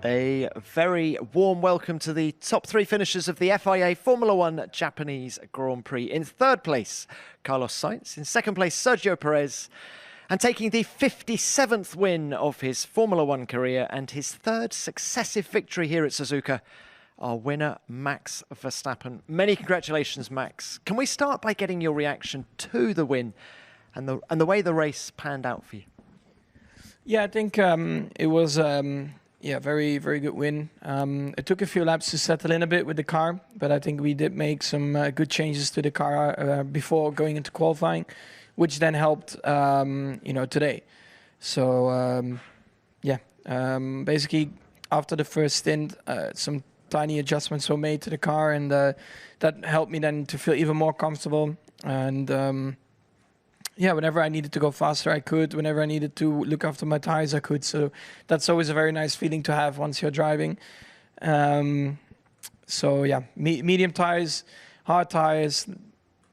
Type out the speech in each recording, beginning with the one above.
A very warm welcome to the top three finishers of the FIA Formula One Japanese Grand Prix. In third place, Carlos Sainz. In second place, Sergio Perez. And taking the 57th win of his Formula One career and his third successive victory here at Suzuka, our winner, Max Verstappen. Many congratulations, Max. Can we start by getting your reaction to the win and the way the race panned out for you? Yeah, I think it was very, very good win. It took a few laps to settle in a bit with the car, but I think we did make some good changes to the car before going into qualifying, which then helped, today. So, basically, after the first stint, some tiny adjustments were made to the car, and that helped me then to feel even more comfortable. And whenever I needed to go faster, I could. Whenever I needed to look after my tires, I could. So that's always a very nice feeling to have once you're driving. Medium tires, hard tires.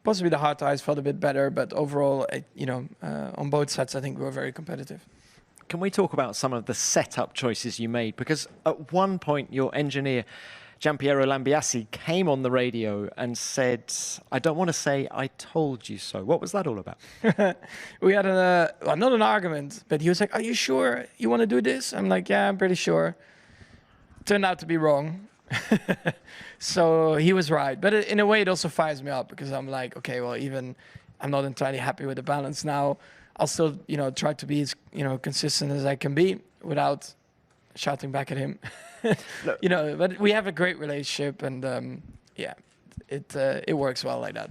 Possibly the hard tires felt a bit better, but overall, on both sets, I think we were very competitive. Can we talk about some of the setup choices you made? Because at one point, your engineer, Giampiero Lambiasi, came on the radio and said, I don't want to say I told you so. What was that all about? We had not an argument, but he was like, are you sure you want to do this? I'm like, yeah, I'm pretty sure. Turned out to be wrong. So he was right. But in a way, it also fires me up because I'm like, okay, well, even I'm not entirely happy with the balance now. I'll still, try to be as, consistent as I can be without shouting back at him. But we have a great relationship, and it works well like that.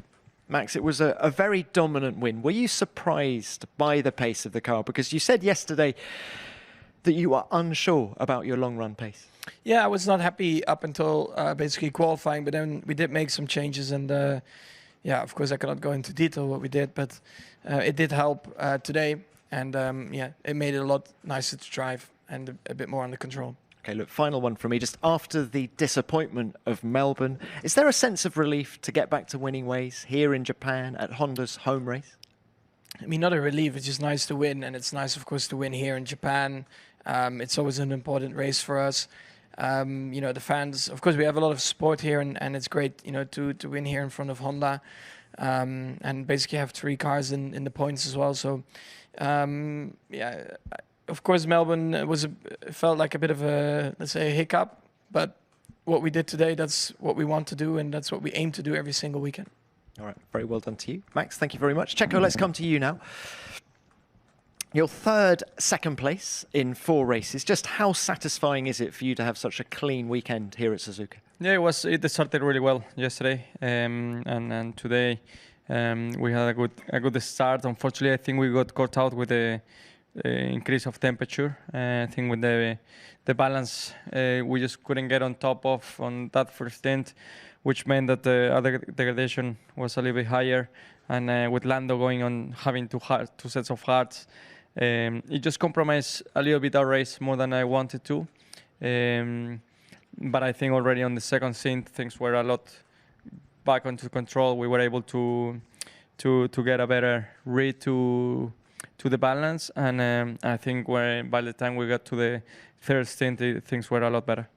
Max, it was a very dominant win. Were you surprised by the pace of the car? Because you said yesterday that you are unsure about your long run pace. Yeah, I was not happy up until basically qualifying, but then we did make some changes, and of course I cannot go into detail what we did, but it did help today, and it made it a lot nicer to drive and a bit more under control. Okay, look, final one from me. Just after the disappointment of Melbourne, is there a sense of relief to get back to winning ways here in Japan at Honda's home race? I mean, not a relief, it's just nice to win, and it's nice, of course, to win here in Japan. It's always an important race for us. The fans, of course, we have a lot of support here, and it's great, to win here in front of Honda, and basically have three cars in the points as well. So, of course, Melbourne felt like a bit of a, let's say, a hiccup, but what we did today, that's what we want to do, and that's what we aim to do every single weekend. All right, very well done to you. Max, thank you very much. Checo, let's come to you now. Your second place in 4 races. Just how satisfying is it for you to have such a clean weekend here at Suzuka? Yeah, it started really well yesterday, and today we had a good start. Unfortunately, I think we got caught out with the increase of temperature. I think with the balance, we just couldn't get on top of on that first stint, which meant that the other degradation was a little bit higher. And with Lando going on having two sets of hards, it just compromised a little bit our race more than I wanted to. But I think already on the second stint, things were a lot back onto control. We were able to get a better read to the balance, and I think by the time we got to the third stint, things were a lot better.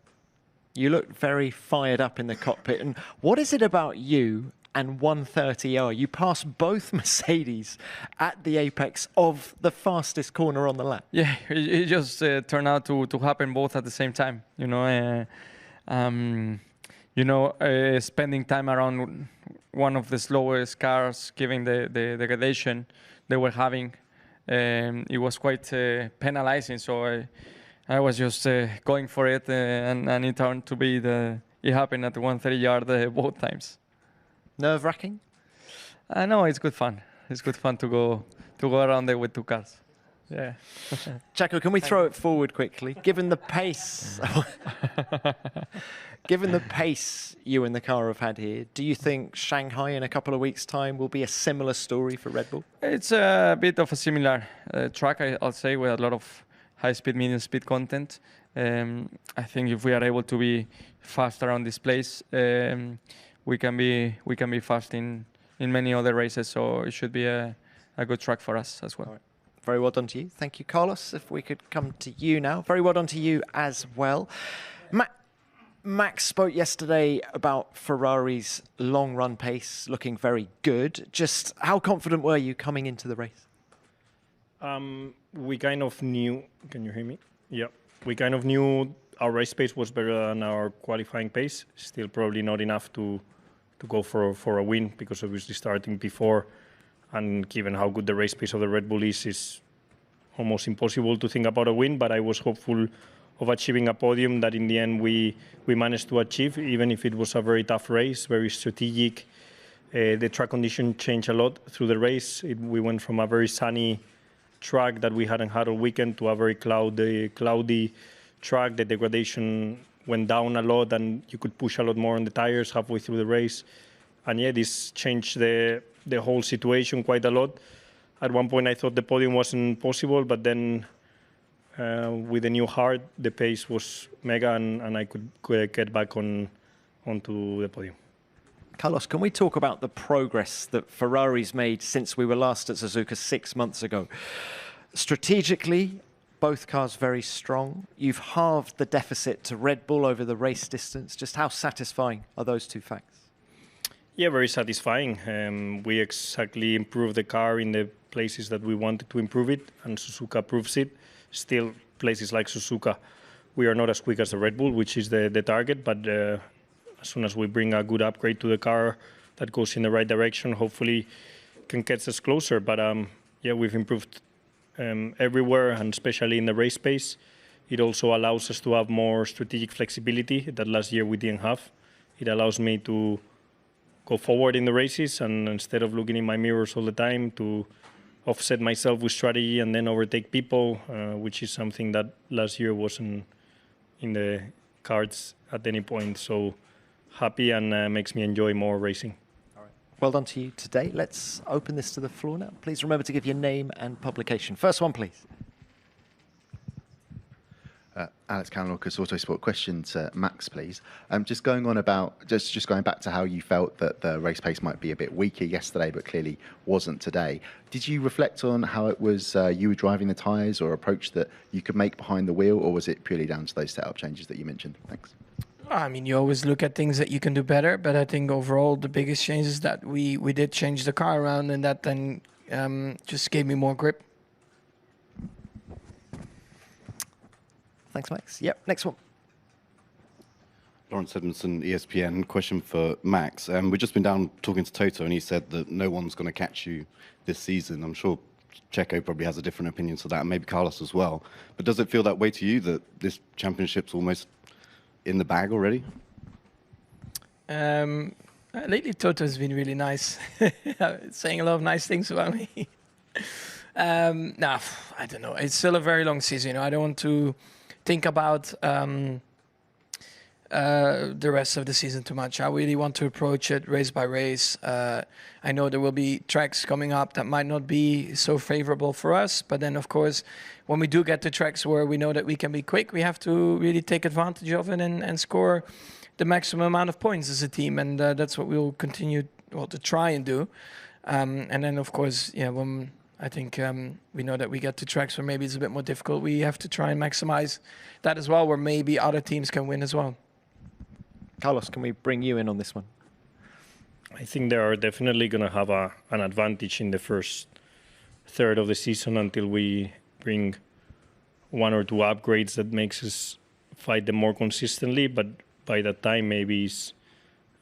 You looked very fired up in the cockpit. And what is it about you and 130R? You passed both Mercedes at the apex of the fastest corner on the lap. Yeah, it just turned out to happen both at the same time. Spending time around one of the slowest cars, given the degradation they were having, it was quite penalizing. So I was just going for it, and it turned to be it happened at the 130 yard both times. Nerve-wracking? No, it's good fun. It's good fun to go around there with 2 cars. Yeah. Checo, can we throw it forward quickly? Given the pace, you and the car have had here, do you think Shanghai in a couple of weeks' time will be a similar story for Red Bull? It's a bit of a similar track, I'll say, with a lot of high-speed, medium-speed content. I think if we are able to be fast around this place, we can be fast in many other races. So it should be a good track for us as well. All right. Very well done to you. Thank you, Carlos. If we could come to you now. Very well done to you as well. Max spoke yesterday about Ferrari's long run pace looking very good. Just how confident were you coming into the race? We kind of knew, can you hear me? Yeah. We kind of knew our race pace was better than our qualifying pace. Still probably not enough to go for a win, because obviously starting before, and given how good the race pace of the Red Bull is almost impossible to think about a win. But I was hopeful of achieving a podium that in the end we managed to achieve, even if it was a very tough race, very strategic. The track condition changed a lot through the race. We went from a very sunny track that we hadn't had all weekend to a very cloudy track. The degradation went down a lot, and you could push a lot more on the tires halfway through the race. And yeah, this changed the whole situation quite a lot. At one point I thought the podium wasn't possible, but then with the new hard, the pace was mega, and I could get back onto the podium. Carlos, can we talk about the progress that Ferrari's made since we were last at Suzuka 6 months ago? Strategically, both cars very strong. You've halved the deficit to Red Bull over the race distance. Just how satisfying are those two facts? Yeah, very satisfying. We exactly improved the car in the places that we wanted to improve it, and Suzuka proves it. Still, places like Suzuka, we are not as quick as the Red Bull, which is the target, but as soon as we bring a good upgrade to the car that goes in the right direction, hopefully can get us closer. But yeah, we've improved everywhere, and especially in the race pace. It also allows us to have more strategic flexibility that last year we didn't have. It allows me to go forward in the races, and instead of looking in my mirrors all the time, to offset myself with strategy and then overtake people, which is something that last year wasn't in the cards at any point. So happy, and makes me enjoy more racing. Well done to you today. Let's open this to the floor now. Please remember to give your name and publication. First one, please. Alex Kalinauckas, Autosport. Question to Max, please. Just going back to how you felt that the race pace might be a bit weaker yesterday, but clearly wasn't today. Did you reflect on how it was you were driving the tyres, or approach that you could make behind the wheel, or was it purely down to those setup changes that you mentioned? Thanks. I mean, you always look at things that you can do better, but I think overall the biggest change is that we did change the car around, and that then just gave me more grip. Thanks, Max. Yep, next one. Lawrence Edmondson, ESPN. Question for Max. We've just been down talking to Toto, and he said that no one's going to catch you this season. I'm sure Checo probably has a different opinion to that, and maybe Carlos as well. But does it feel that way to you, that this championship's almost in the bag already? Lately, Toto's been really nice, saying a lot of nice things about me. I don't know. It's still a very long season. I don't want to think about the rest of the season too much. I really want to approach it race by race. I know there will be tracks coming up that might not be so favorable for us, but then of course, when we do get to tracks where we know that we can be quick, we have to really take advantage of it and score the maximum amount of points as a team, and that's what we'll continue to try and do. And then of course, when I think we know that we get to tracks where maybe it's a bit more difficult, we have to try and maximize that as well, where maybe other teams can win as well. Carlos, can we bring you in on this one? I think they are definitely going to have an advantage in the first third of the season until we bring one or two upgrades that makes us fight them more consistently. But by that time, maybe it's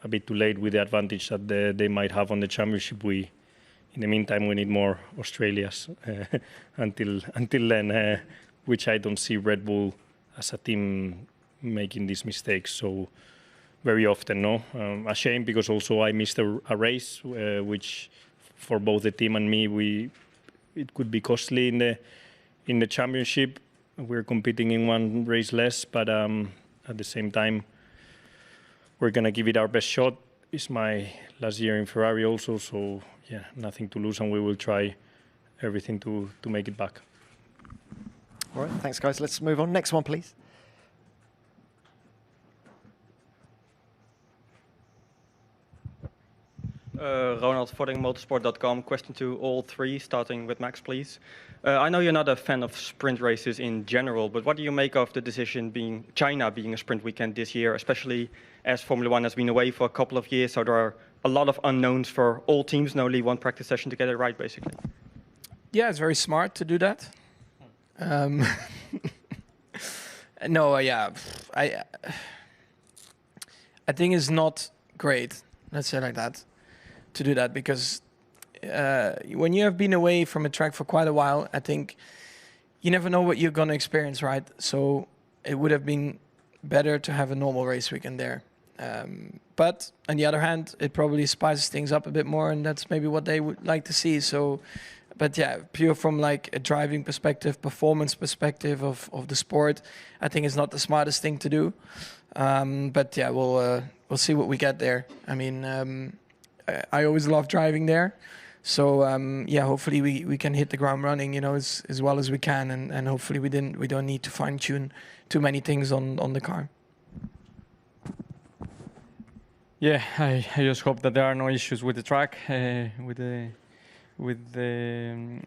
a bit too late with the advantage that they might have on the championship. In the meantime, we need more Australias until then, which I don't see Red Bull as a team making these mistakes so very often. No, a shame, because also I missed a race, which for both the team and me, it could be costly in the championship. We're competing in one race less, but at the same time, we're gonna give it our best shot. It's my last year in Ferrari also, so yeah, nothing to lose, and we will try everything to make it back. All right, thanks guys. Let's move on. Next one, please. Ronald, motorsport.com. Question to all three, starting with Max, please. I know you're not a fan of sprint races in general, but what do you make of the decision being China being a sprint weekend this year, especially as Formula One has been away for a couple of years, so there are a lot of unknowns for all teams, and only one practice session to get it right, basically? Yeah, it's very smart to do that. No, yeah, I think it's not great, let's say like that, to do that, because when you have been away from a track for quite a while, I think you never know what you're going to experience, right? So it would have been better to have a normal race weekend there. But on the other hand, it probably spices things up a bit more, and that's maybe what they would like to see. So, but yeah, pure from like a driving perspective, performance perspective of the sport, I think it's not the smartest thing to do. But yeah, we'll see what we get there. I mean, I always love driving there. So yeah, hopefully we can hit the ground running, as well as we can, and hopefully we don't need to fine tune too many things on the car. Yeah, I just hope that there are no issues with the track, with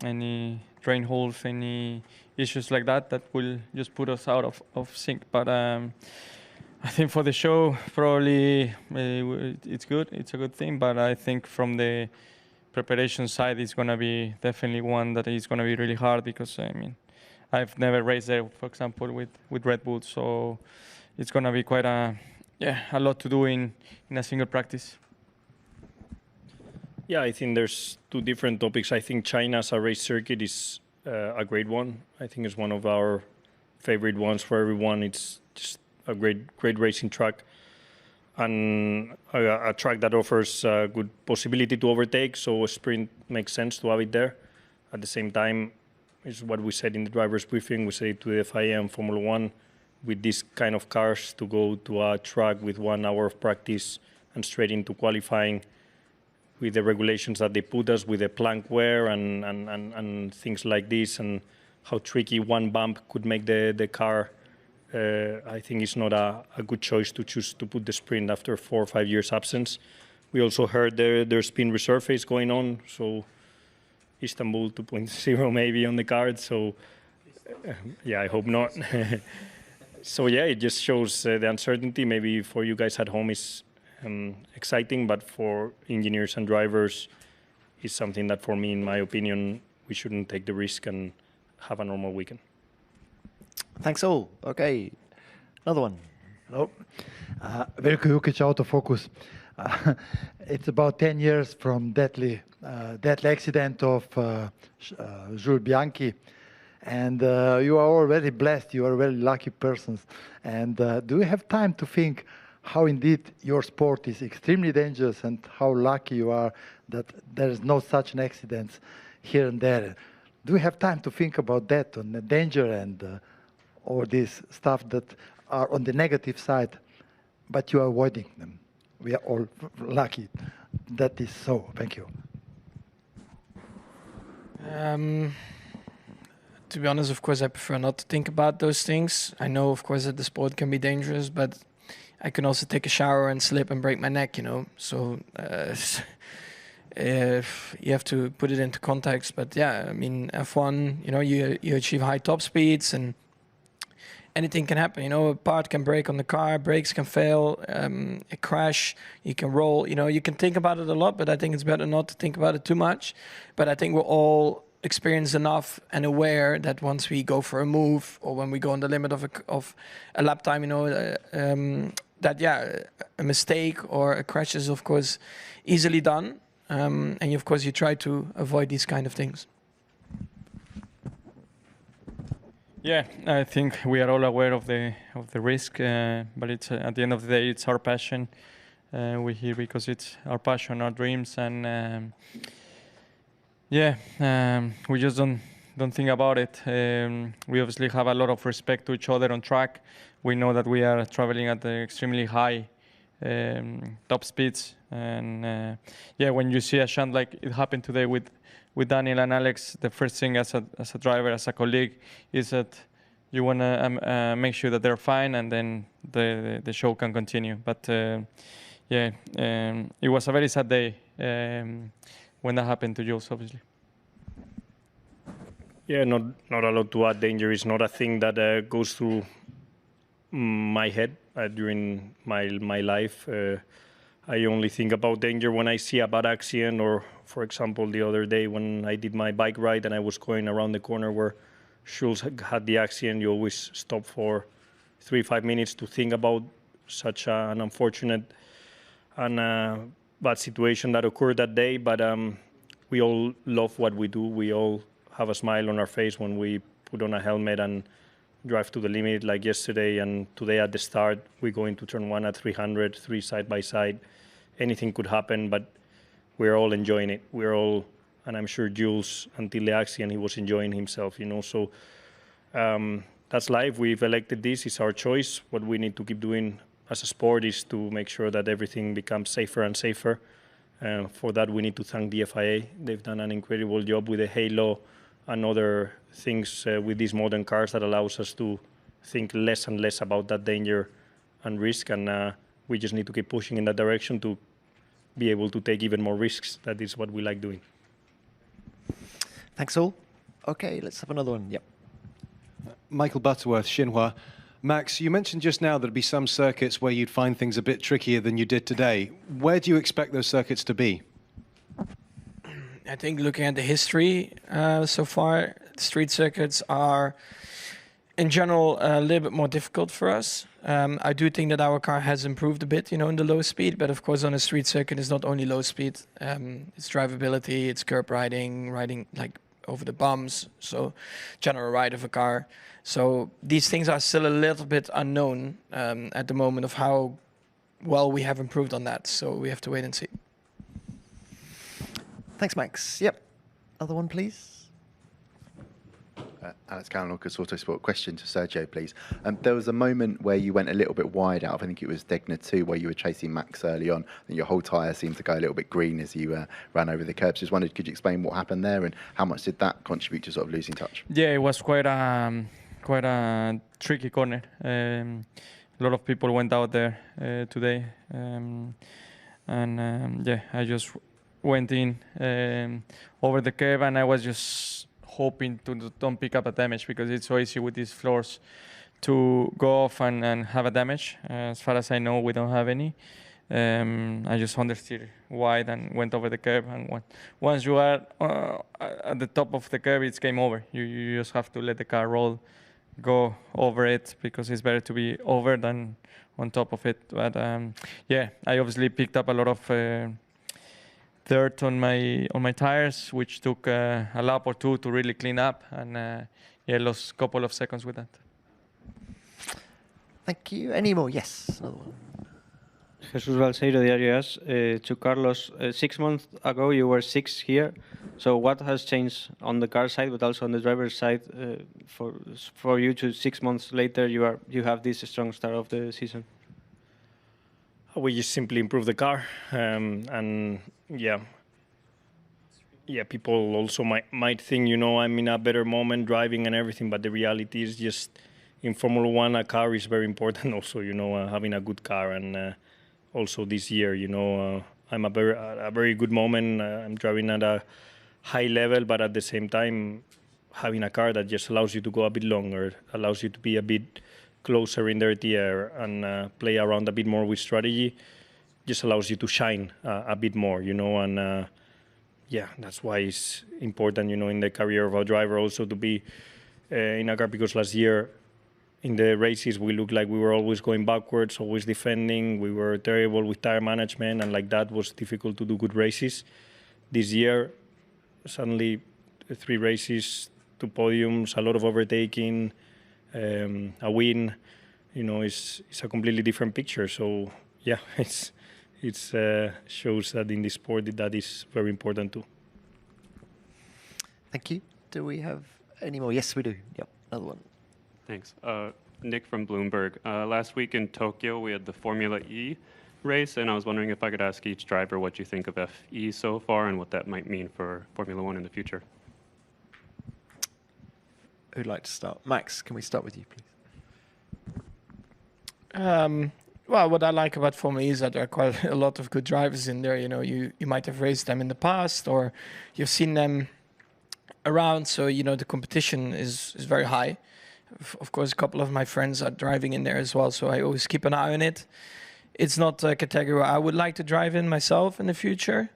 any drain holes, any issues like that will just put us out of sync. But I think for the show, probably it's good. It's a good thing. But I think from the preparation side, it's going to be definitely one that is going to be really hard, because I mean, I've never raced there, for example, with Red Bull, so it's going to be quite a lot to do in a single practice. Yeah, I think there's two different topics. I think China as a race circuit is a great one. I think it's one of our favorite ones for everyone. It's just a great racing track, and a track that offers a good possibility to overtake, so a sprint makes sense to have it there. At the same time, is what we said in the driver's briefing, we said it to the FIA and Formula One, with these kind of cars, to go to a track with 1 hour of practice and straight into qualifying, with the regulations that they put us, with the plank wear and things like this, and how tricky one bump could make the car. I think it's not a good choice to choose to put the sprint after 4 or 5 years absence. We also heard there's been resurface going on, so Istanbul 2.0 maybe on the card. So yeah, I hope not. So yeah, it just shows the uncertainty. Maybe for you guys at home is exciting, but for engineers and drivers, is something that, for me, in my opinion, we shouldn't take the risk and have a normal weekend. Thanks all. Okay, another one. Hello. Veljko Jukic, Autofocus. It's about 10 years from deadly accident of Jules Bianchi. And you are all very blessed. You are very lucky persons. And do you have time to think how indeed your sport is extremely dangerous, and how lucky you are that there is no such an accidents here and there? Do you have time to think about that, on the danger and all this stuff that are on the negative side, but you are avoiding them? We are all lucky that is so. Thank you. To be honest, of course, I prefer not to think about those things. I know, of course, that the sport can be dangerous, but I can also take a shower and slip and break my neck, So you have to put it into context. But yeah, I mean, F1, you achieve high top speeds and anything can happen. A part can break on the car, brakes can fail, a crash, you can roll. You can think about it a lot, but I think it's better not to think about it too much. But I think we're all experienced enough and aware that once we go for a move, or when we go on the limit of a lap time, that a mistake or a crash is of course easily done, and of course you try to avoid these kind of things. Yeah, I think we are all aware of the risk, but it's at the end of the day, it's our passion. We're here because it's our passion, our dreams, and we just don't think about it. We obviously have a lot of respect to each other on track. We know that we are traveling at extremely high top speeds, and when you see a shunt like it happened today with Daniel and Alex, the first thing as a driver, as a colleague, is that you want to make sure that they're fine, and then the show can continue. But it was a very sad day when that happened to Jules, obviously. Yeah, not a lot to add. Danger is not a thing that goes through my head during my life. I only think about danger when I see a bad accident, or, for example, the other day when I did my bike ride and I was going around the corner where Schulz had the accident. You always stop for 3-5 minutes to think about such an unfortunate and bad situation that occurred that day. But we all love what we do. We all have a smile on our face when we put on a helmet and drive to the limit, like yesterday and today at the start. We go into turn 1 at 300, 3 side by side. Anything could happen, but we're all enjoying it. We're all, and I'm sure Jules, until the accident, he was enjoying himself, you know. So that's life. We've elected this. It's our choice. What we need to keep doing as a sport is to make sure that everything becomes safer and safer. For that, we need to thank the FIA. They've done an incredible job with the halo and other things with these modern cars that allows us to think less and less about that danger and risk. And we just need to keep pushing in that direction to be able to take even more risks. That is what we like doing. Thanks all. Okay, let's have another one. Yep. Michael Butterworth, Xinhua. Max, you mentioned just now there'd be some circuits where you'd find things a bit trickier than you did today. Where do you expect those circuits to be? I think looking at the history so far, street circuits are, in general, a little bit more difficult for us. I do think that our car has improved a bit, you know, in the low speed. But of course, on a street circuit, it's not only low speed. It's drivability, it's curb riding like over the bumps, so general ride of a car. So these things are still a little bit unknown at the moment of how well we have improved on that. So we have to wait and see. Thanks, Max. Yep. Other one, please. Alex Carola, Auto Sport. Question to Sergio, please. There was a moment where you went a little bit wide out. I think it was Degner 2, where you were chasing Max early on, and your whole tyre seemed to go a little bit green as you ran over the curbs. Just wondered, could you explain what happened there, and how much did that contribute to sort of losing touch? Yeah, it was quite a tricky corner. A lot of people went out there today, yeah, I just went in over the curve, and I was just hoping to don't pick up a damage, because it's so easy with these floors to go off and have a damage. As far as I know, we don't have any. I just understeered wide and went over the curb, and once you are at the top of the curb, it's game over. You just have to let the car roll, go over it, because it's better to be over than on top of it. But yeah, I obviously picked up a lot of dirt on my tires, which took a lap or two to really clean up, and yeah, lost a couple of seconds with that. Thank you. Any more? Yes, another one. Jesús Balseiro, Diario AS. To Carlos, 6 months ago you were 6th here. So what has changed on the car side, but also on the driver's side, for you to 6 months later you have this strong start of the season? We just simply improve the car, and yeah, people also might think, you know, I'm in a better moment driving and everything, but the reality is just in Formula One, a car is very important also, you know, having a good car. And also this year, you know, I'm a very good moment. I'm driving at a high level, but at the same time, having a car that just allows you to go a bit longer, allows you to be a bit closer in dirty air and play around a bit more with strategy, just allows you to shine a bit more, you know. And yeah, that's why it's important, you know, in the career of a driver also to be in a car, because last year in the races we looked like we were always going backwards, always defending. We were terrible with tire management, and like that was difficult to do good races. This year, suddenly 3 races, 2 podiums, a lot of overtaking, a win, you know, it's a completely different picture. So yeah, it shows that in this sport that is very important too. Thank you. Do we have any more? Yes, we do. Yep, another one. Thanks. Nick from Bloomberg. Last week in Tokyo, we had the Formula E race, and I was wondering if I could ask each driver what you think of FE so far and what that might mean for Formula One in the future. Who'd like to start? Max, can we start with you, please? Well, what I like about Formula E is that there are quite a lot of good drivers in there. You know, you might have raced them in the past, or you've seen them around. So you know the competition is very high. Of course, a couple of my friends are driving in there as well, so I always keep an eye on it. It's not a category I would like to drive in myself in the future.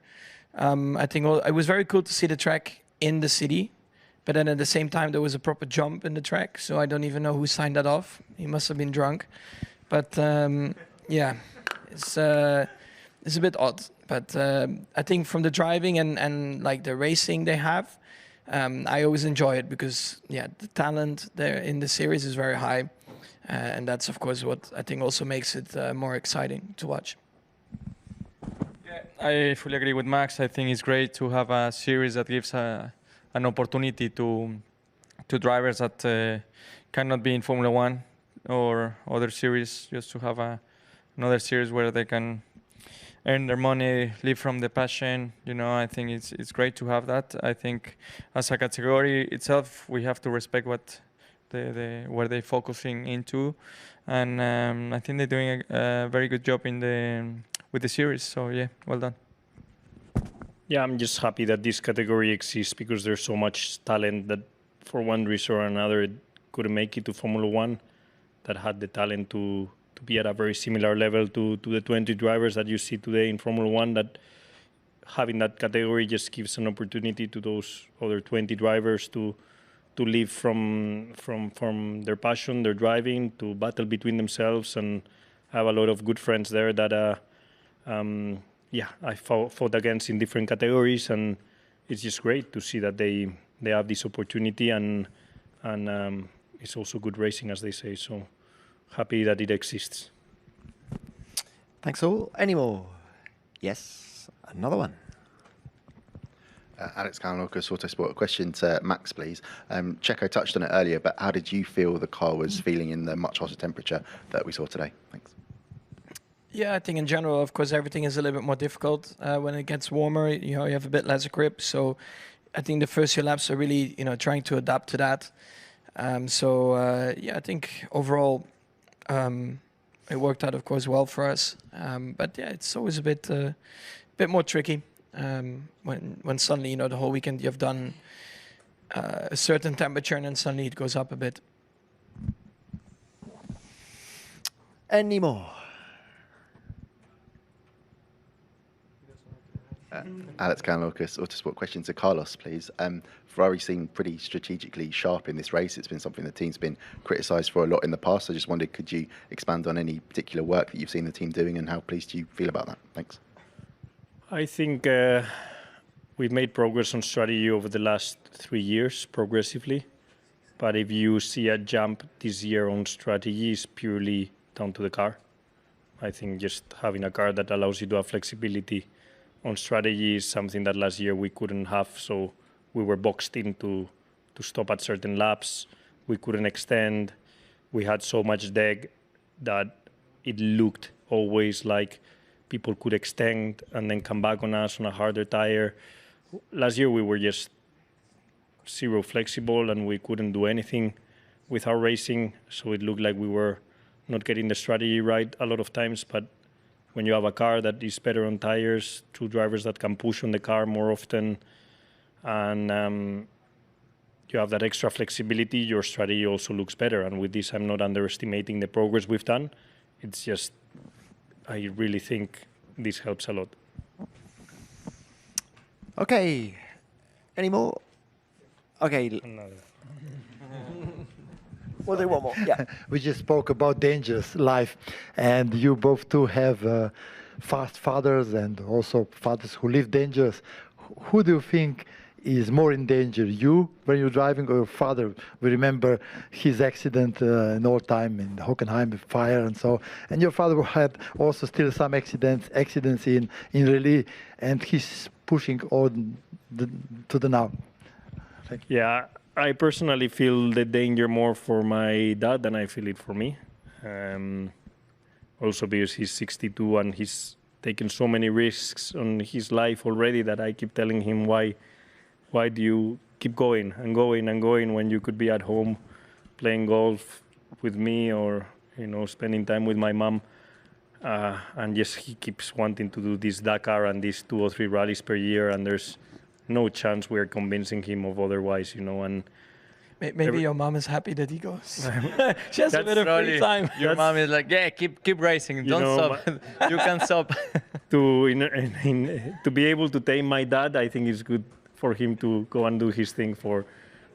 I think it was very cool to see the track in the city, but then at the same time there was a proper jump in the track, so I don't even know who signed that off. He must have been drunk. But yeah, it's a bit odd. But I think from the driving and like the racing they have, I always enjoy it because yeah, the talent there in the series is very high, and that's of course what I think also makes it more exciting to watch. Yeah, I fully agree with Max. I think it's great to have a series that gives an opportunity to drivers that cannot be in Formula One or other series, just to have another series where they can earn their money, live from the passion. You know, I think it's great to have that. I think as a category itself, we have to respect what where they're focusing into, and I think they're doing a very good job with the series. So yeah, well done. Yeah, I'm just happy that this category exists because there's so much talent that for one reason or another couldn't make it to Formula One, that had the talent to be at a very similar level to the 20 drivers that you see today in Formula One. That having that category just gives an opportunity to those other 20 drivers to live from their passion, their driving, to battle between themselves, and have a lot of good friends there that I fought against in different categories, and it's just great to see that they have this opportunity, and it's also good racing, as they say. So happy that it exists. Thanks all. Any more? Yes, another one. Alex Kalinauckas, Autosport. A question to Max, please. Checo touched on it earlier, but how did you feel the car was feeling in the much hotter temperature that we saw today? Thanks. Yeah, I think in general, of course, everything is a little bit more difficult when it gets warmer. You know, you have a bit less grip. So I think the first few laps are really, you know, trying to adapt to that. Yeah, I think overall it worked out, of course, well for us. But yeah, it's always a bit more tricky when suddenly, you know, the whole weekend you've done a certain temperature and then suddenly it goes up a bit. Any more? Alex Kalinauckas, Autosport. Question to Carlos, please. Ferrari seemed pretty strategically sharp in this race. It's been something the team's been criticised for a lot in the past. I just wondered, could you expand on any particular work that you've seen the team doing, and how pleased do you feel about that? Thanks. I think we've made progress on strategy over the last 3 years, progressively. But if you see a jump this year on strategy, is purely down to the car. I think just having a car that allows you to have flexibility on strategy is something that last year we couldn't have. So we were boxed in to stop at certain laps. We couldn't extend. We had so much deck that it looked always like people could extend and then come back on us on a harder tire. Last year we were just zero flexible and we couldn't do anything with our racing. So it looked like we were not getting the strategy right a lot of times. But when you have a car that is better on tires, two drivers that can push on the car more often, and you have that extra flexibility, your strategy also looks better. And with this, I'm not underestimating the progress we've done. It's just, I really think this helps a lot. Okay. Any more? Okay. We'll do one more. Yeah. We just spoke about dangerous life, and you both two have fast fathers and also fathers who live dangerous. Who do you think is more in danger, you when you're driving, or your father? We remember his accident in all time in Hockenheim, fire and so. And your father had also still some accidents in Raleigh, and he's pushing on to the now. Yeah, I personally feel the danger more for my dad than I feel it for me. Also because he's 62 and he's taken so many risks on his life already that I keep telling him, why do you keep going and going and going when you could be at home playing golf with me, or spending time with my mom. And yes, he keeps wanting to do this Dakar and these 2 or 3 rallies per year, and there's no chance we're convincing him of otherwise, you know. And maybe your mom is happy that he goes. She has a bit of free Probably time. your mom is like, yeah, keep racing, don't know, stop. You can stop. to be able to tame my dad, I think it's good for him to go and do his thing for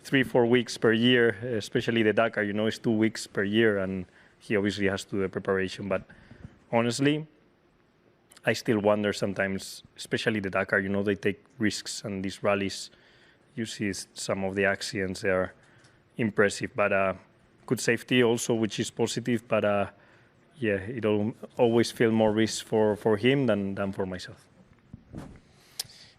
3-4 weeks per year, especially the Dakar, you know, it's 2 weeks per year, and he obviously has to do the preparation. But honestly, I still wonder sometimes, especially the Dakar, you know, they take risks, and these rallies, you see some of the accidents, they are impressive. But good safety also, which is positive. But yeah, it'll always feel more risk for him than for myself.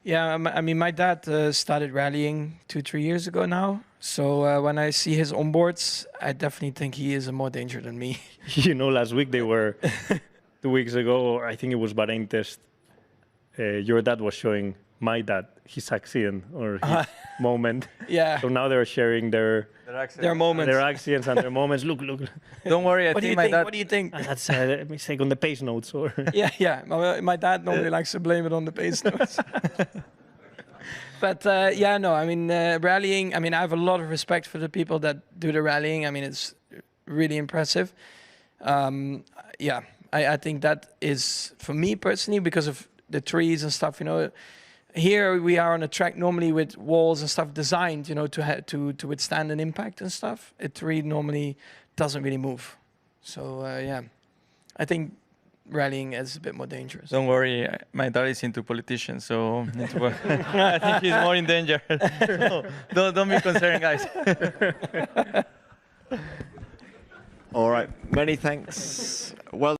Yeah, I mean, my dad started rallying 2-3 years ago now. So when I see his onboards, I definitely think he is more danger than me. You know, last week they were 2 weeks ago, or I think it was Bahrain test. Your dad was showing my dad his accident or his moment. Yeah. So now they're sharing their moments. Their accidents and their moments. Look. Don't worry, I What do you think my think? dad. What do you think? That's a mistake on the pace notes. Or Yeah. My dad normally likes to blame it on the pace notes. But yeah, no, I mean, rallying, I mean, I have a lot of respect for the people that do the rallying. I mean, it's really impressive. Yeah, I think that is, for me personally, because of the trees and stuff, you know, here we are on a track normally with walls and stuff designed, you know, to withstand an impact and stuff. A tree normally doesn't really move. So, yeah, I think rallying is a bit more dangerous. Don't worry, my dad is into politicians, so I think he's more in danger. So don't be concerned, guys. All right, many thanks. Well.